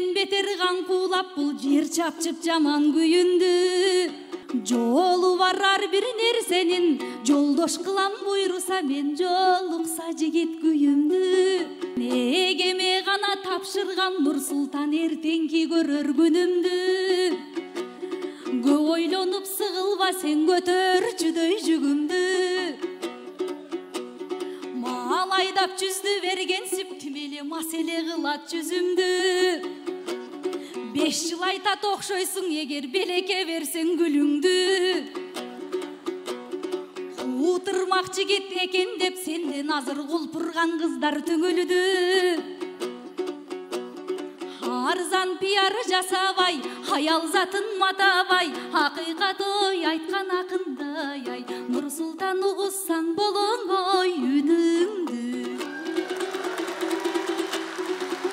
сенден бетер кан куулап бул жер чапчып жаман күйүндү. Жолу бар ар бир нерсенин жолдош кылам буйруса, мен жолукса жигит күйүмдү. Негеме гана тапшыргам Нур Султан эртеңки көрөр күнүмдү. Көп ойлонуп сыгылба сен көтөрчүдөй жүгүмдү. Мал айдап жүздү бергенсип ким эле маселе кылат жүзүмдү. 5 жыл айтат окшойсуң эгер белеке берсең гүлүңдү. Утырмак жигит экен деп сенден азыр кулпурган кыздар түңүлдү. Арзан пиар жасабай, аял затын матабай, акыйкат ой айткан акындай ай, Нур Султан угузсаң болоңой үнүңдү.